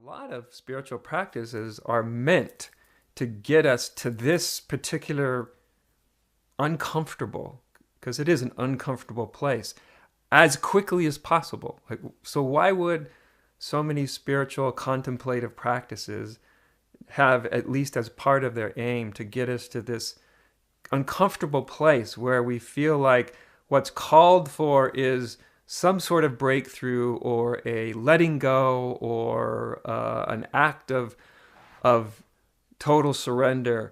lot of spiritual practices are meant to get us to this particular uncomfortable, because it is an uncomfortable place, as quickly as possible. So why would so many spiritual contemplative practices have, at least as part of their aim, to get us to this uncomfortable place where we feel like what's called for is some sort of breakthrough or a letting go or an act of total surrender,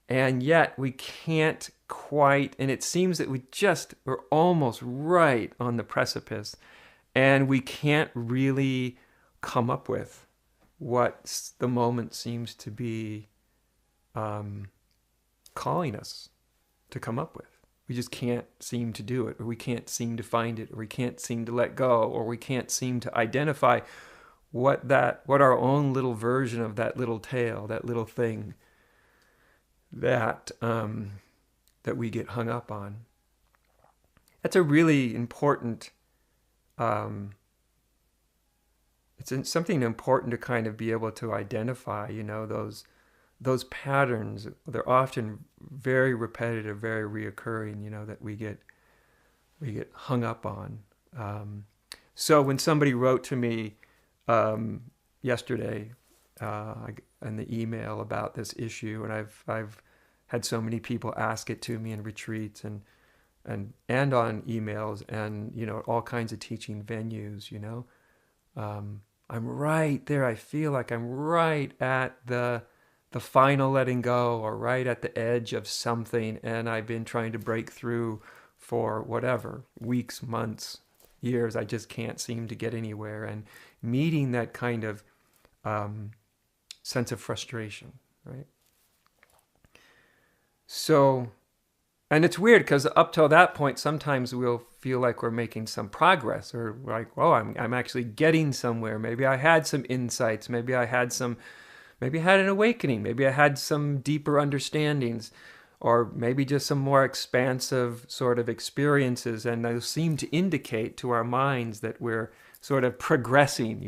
and yet we can't quite, and it seems that we're almost right on the precipice, and we can't really come up with what the moment seems to be calling us to come up with. We just can't seem to do it, or we can't seem to find it, or we can't seem to let go, or we can't seem to identify what our own little version of that little tale, that little thing that that we get hung up on. That's a really important. It's something important to kind of be able to identify. Those patterns. They're often very repetitive, very reoccurring. That we get hung up on. So when somebody wrote to me yesterday in the email about this issue, and I've had so many people ask it to me in retreats and on emails and all kinds of teaching venues. I'm right there. I feel like I'm right at the final letting go, or right at the edge of something, and I've been trying to break through for whatever, weeks, months, years. I just can't seem to get anywhere, and meeting that kind of sense of frustration, right? So, and it's weird because up till that point, sometimes we'll feel like we're making some progress, or like, oh, I'm actually getting somewhere. Maybe I had some insights. Maybe I had an awakening. Maybe I had some deeper understandings, or maybe just some more expansive sort of experiences. And those seem to indicate to our minds that we're sort of progressing,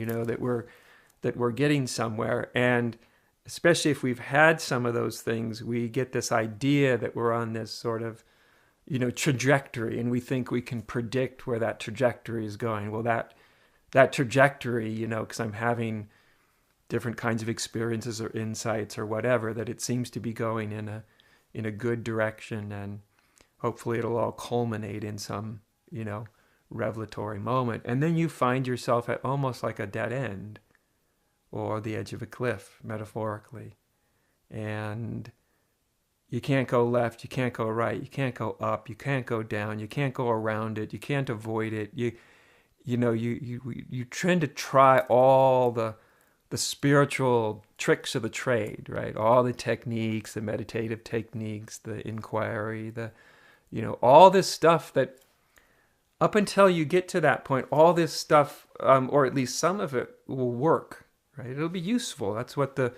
that we're getting somewhere. And especially if we've had some of those things, we get this idea that we're on this sort of, trajectory, and we think we can predict where that trajectory is going. Well, that trajectory, because I'm having different kinds of experiences or insights or whatever, that it seems to be going in a good direction, and hopefully it'll all culminate in some, revelatory moment. And then you find yourself at almost like a dead end, or the edge of a cliff, metaphorically. And you can't go left, you can't go right, you can't go up, you can't go down, you can't go around it, you can't avoid it. You tend to try all the spiritual tricks of the trade, right? All the techniques, the meditative techniques, the inquiry, all this stuff that up until you get to that point, all this stuff, or at least some of it, will work, right? It'll be useful. That's what the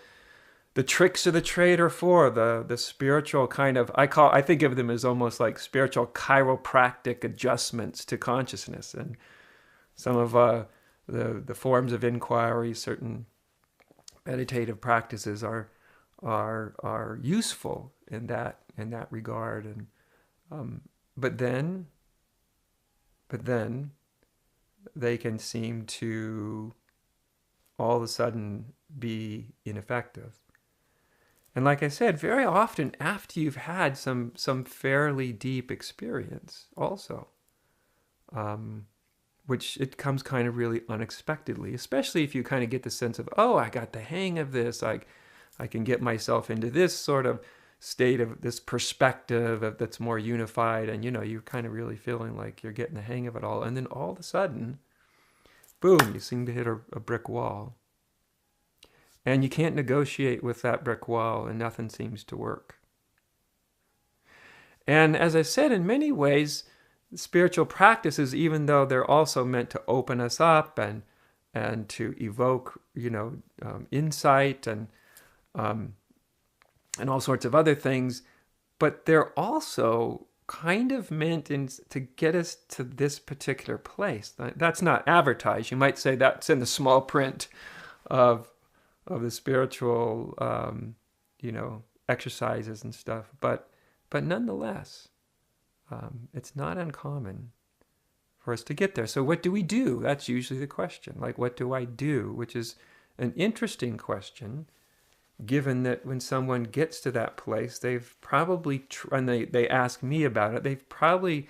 tricks of the trade are for. The spiritual kind of, I think of them as almost like spiritual chiropractic adjustments to consciousness, and some of the forms of inquiry, certain meditative practices are useful in that regard. And but then they can seem to all of a sudden be ineffective. And like I said, very often after you've had some fairly deep experience also, which it comes kind of really unexpectedly, especially if you kind of get the sense of, oh, I got the hang of this. I can get myself into this sort of state of this perspective that's more unified. And, you're kind of really feeling like you're getting the hang of it all. And then all of a sudden, boom, you seem to hit a brick wall. And you can't negotiate with that brick wall, and nothing seems to work. And as I said, in many ways, spiritual practices, even though they're also meant to open us up and to evoke, insight and all sorts of other things, but they're also kind of meant to get us to this particular place. That's not advertised. You might say that's in the small print of the spiritual, exercises and stuff. But nonetheless, it's not uncommon for us to get there. So what do we do? That's usually the question. Like, what do I do? Which is an interesting question, given that when someone gets to that place, they've probably, and they ask me about it, they've probably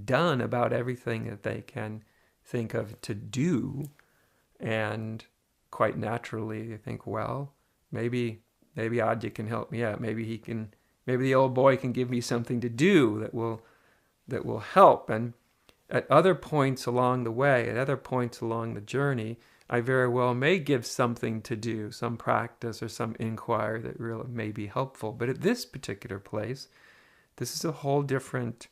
done about everything that they can think of to do. And quite naturally, they think, well, maybe Adya can help me out. Maybe the old boy can give me something to do that will help. And at other points along the way, at other points along the journey, I very well may give something to do, some practice or some inquiry that really may be helpful. But at this particular place, this is a whole different,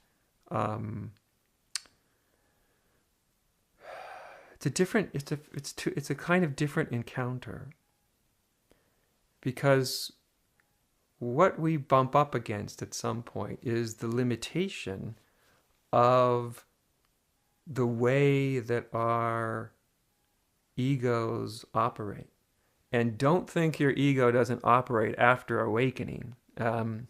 it's a kind of different encounter. Because what we bump up against at some point is the limitation of the way that our egos operate. And don't think your ego doesn't operate after awakening. The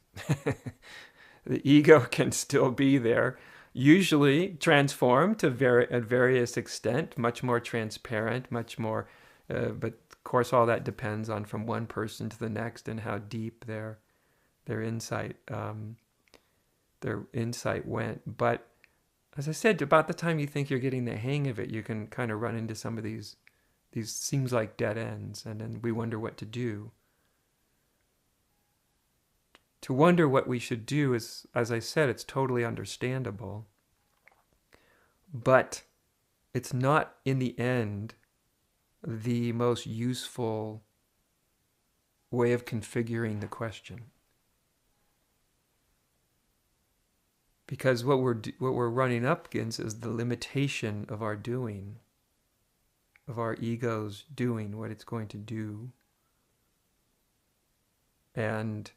ego can still be there, usually transformed to at various extent, much more transparent, much more, but of course all that depends on from one person to the next and how deep their insight went. But as I said, about the time you think you're getting the hang of it, you can kind of run into some of these seems like dead ends, and then we wonder what to do. To wonder what we should do is, as I said, it's totally understandable. But it's not, in the end, the most useful way of configuring the question. Because what we're running up against is the limitation of our doing, of our ego's doing what it's going to do. And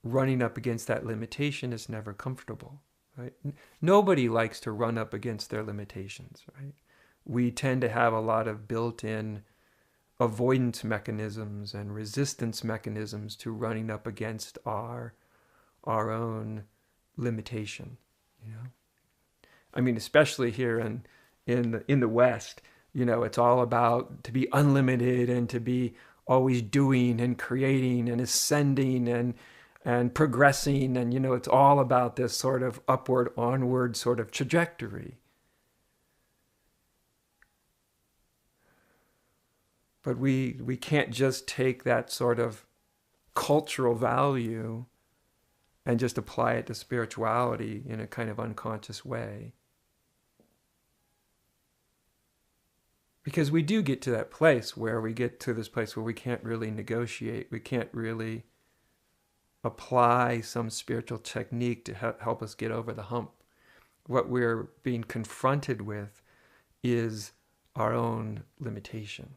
running up against that limitation is never comfortable, right? Nobody likes to run up against their limitations, right? We tend to have a lot of built-in avoidance mechanisms and resistance mechanisms to running up against our own limitation, you know. I mean, especially here in the West, you know, it's all about to be unlimited and to be always doing and creating and ascending and progressing, and you know, it's all about this sort of upward, onward sort of trajectory. But we can't just take that sort of cultural value and just apply it to spirituality in a kind of unconscious way. Because we do get to that place where we can't really negotiate, we can't really apply some spiritual technique to help us get over the hump. What we're being confronted with is our own limitation.